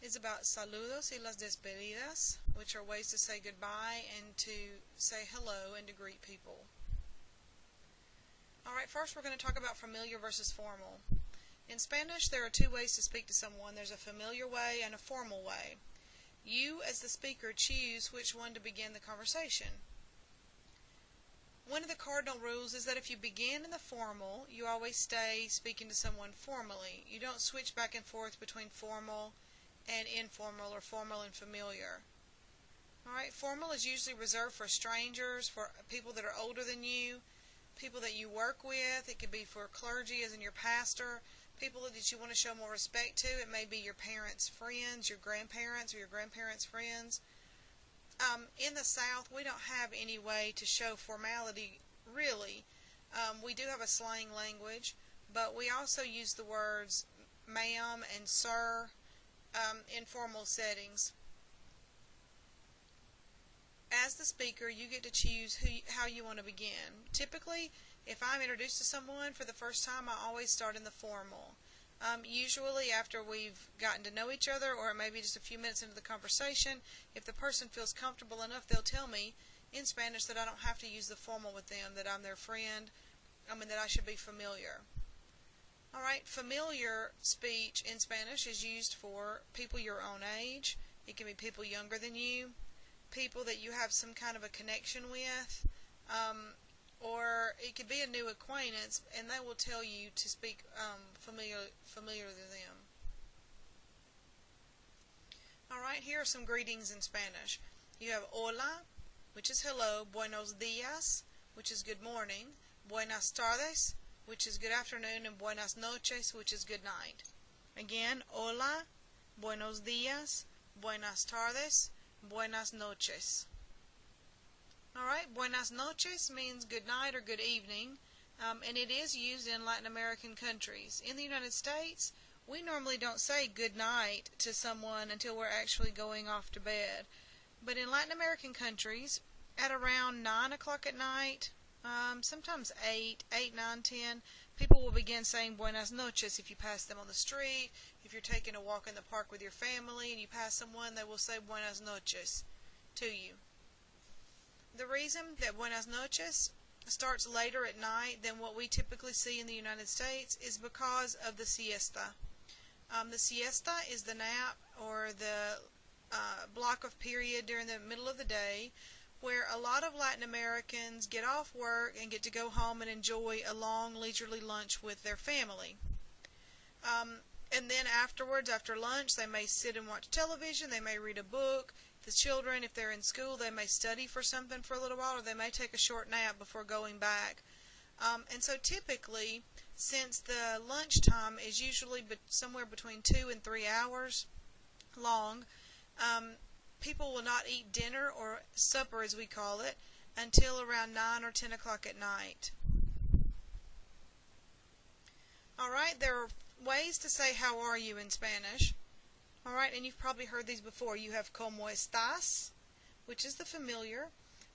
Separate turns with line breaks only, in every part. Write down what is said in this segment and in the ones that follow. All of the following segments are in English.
is about saludos y las despedidas, which are ways to say goodbye and to say hello and to greet people. Alright, first we're going to talk about familiar versus formal. In Spanish, there are two ways to speak to someone. There's a familiar way and a formal way. You, as the speaker, choose which one to begin the conversation. One of the cardinal rules is that if you begin in the formal, you always stay speaking to someone formally. You don't switch back and forth between formal and informal or formal and familiar. Alright, formal is usually reserved for strangers, for people that are older than you, people that you work with. It could be for clergy, as in your pastor, people that you want to show more respect to. It may be your parents' friends, your grandparents, or your grandparents' friends. In the South, we don't have any way to show formality, really. We do have a slang language, but we also use the words ma'am and sir in formal settings. As the speaker, you get to choose how you want to begin. Typically, if I'm introduced to someone for the first time, I always start in the formal. Usually after we've gotten to know each other, or maybe just a few minutes into the conversation, if the person feels comfortable enough, they'll tell me in Spanish that I don't have to use the formal with them, that I'm their friend, that I should be familiar. Alright, familiar speech in Spanish is used for people your own age. It can be people younger than you, people that you have some kind of a connection with, or it could be a new acquaintance, and they will tell you to speak familiar to them. Alright, here are some greetings in Spanish. You have hola, which is hello, buenos dias, which is good morning, buenas tardes, which is good afternoon, and buenas noches, which is good night. Again, hola, buenos dias, buenas tardes, buenas noches. Alright, buenas noches means good night or good evening, and it is used in Latin American countries. In the United States, we normally don't say good night to someone until we're actually going off to bed. But in Latin American countries, at around 9 o'clock at night, sometimes 8, 9, 10, people will begin saying buenas noches. If you pass them on the street, if you're taking a walk in the park with your family and you pass someone, they will say buenas noches to you. The reason that buenas noches starts later at night than what we typically see in the United States is because of the siesta. The siesta is the nap or the block of period during the middle of the day where a lot of Latin Americans get off work and get to go home and enjoy a long leisurely lunch with their family. And then afterwards, after lunch, they may sit and watch television, they may read a book. The children, if they're in school, they may study for something for a little while, or they may take a short nap before going back. And so typically, since the lunch time is usually somewhere between 2 and 3 hours long, people will not eat dinner, or supper as we call it, until around 9 or 10 o'clock at night. Alright, there are ways to say how are you in Spanish. Alright, and you've probably heard these before. You have como estás, which is the familiar.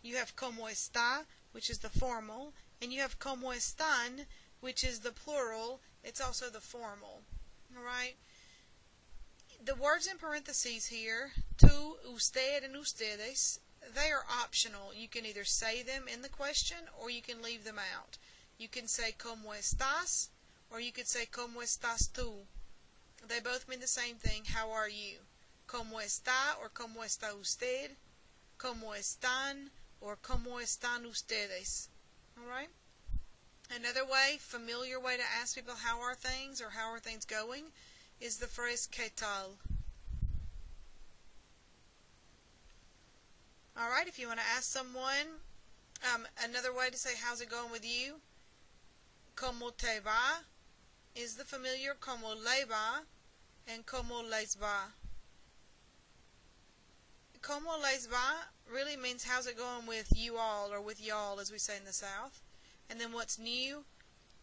You have como está, which is the formal. And you have como están, which is the plural. It's also the formal. Alright? The words in parentheses here, tú, usted, and ustedes, they are optional. You can either say them in the question or you can leave them out. You can say como estás or you could say como estás tú. They both mean the same thing. How are you? Como está or como está usted? Como están or como están ustedes? Alright? Another way, familiar way to ask people how are things or how are things going is the phrase ¿qué tal? Alright, if you want to ask someone, another way to say how's it going with you, ¿cómo te va? Is the familiar ¿cómo le va? And ¿cómo les va? ¿Cómo les va really means how's it going with you all, or with y'all as we say in the South. And then what's new?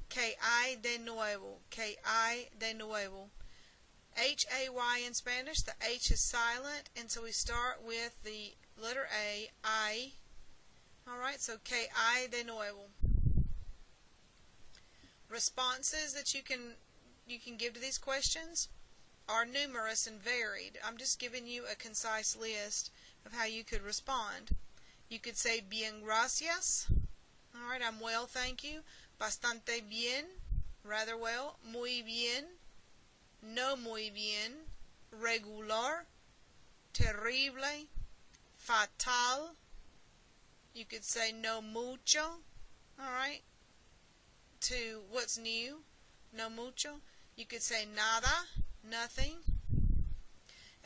¿Qué hay de nuevo? ¿Qué hay de nuevo? H-A-Y in Spanish, the H is silent, and so we start with the letter A, I. Alright, so ¿qué hay de nuevo? Responses that you can give to these questions are numerous and varied. I'm just giving you a concise list of how you could respond. You could say bien gracias. Alright, I'm well, thank you. Bastante bien, rather well. Muy bien, no muy bien. Regular, terrible, fatal. You could say no mucho. Alright, to what's new, no mucho. You could say nada, nothing.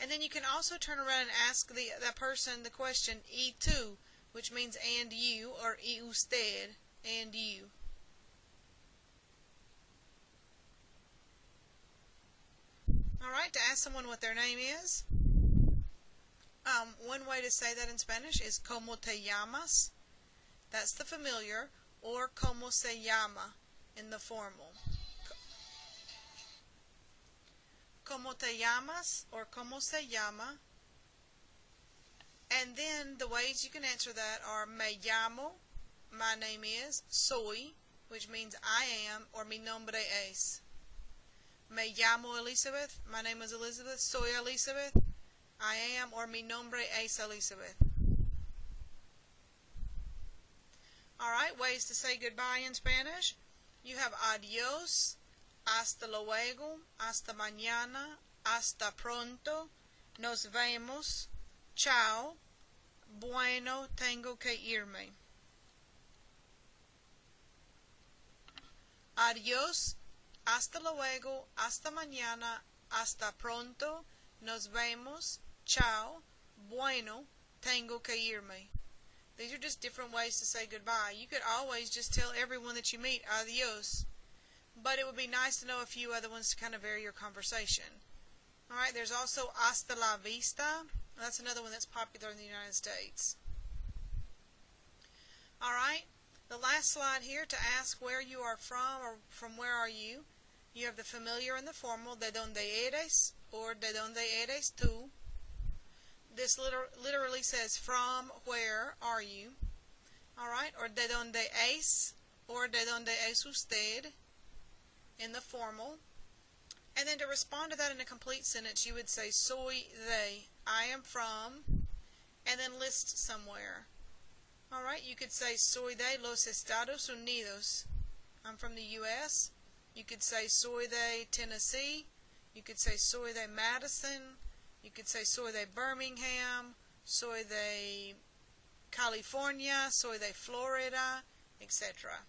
And then you can also turn around and ask that person the question y tú, which means and you, or y usted, and you. Alright, to ask someone what their name is, one way to say that in Spanish is ¿Cómo te llamas? That's the familiar, or ¿Cómo se llama? In the formal. ¿Cómo te llamas? Or ¿Cómo se llama? And then the ways you can answer that are me llamo, my name is, soy, which means I am, or mi nombre es. Me llamo Elizabeth, my name is Elizabeth, soy Elizabeth, I am, or mi nombre es Elizabeth. Alright, ways to say goodbye in Spanish. You have adios, hasta luego, hasta mañana, hasta pronto, nos vemos, chao, bueno, tengo que irme. Adios, hasta luego, hasta mañana, hasta pronto, nos vemos, chao, bueno, tengo que irme. These are just different ways to say goodbye. You could always just tell everyone that you meet adios, but it would be nice to know a few other ones to kind of vary your conversation. Alright, there's also hasta la vista. That's another one that's popular in the United States. Alright, the last slide here to ask where you are from, or from where are you. You have the familiar and the formal, de donde eres, or de donde eres tú. This literally says from where are you. Alright, or de donde es, or de donde es usted in the formal. And then to respond to that in a complete sentence, you would say soy de, I am from, and then list somewhere. Alright, you could say soy de los Estados Unidos, I'm from the U.S. You could say soy de Tennessee. You could say soy de Madison. You could say soy de Birmingham, soy de California, soy de Florida, etc.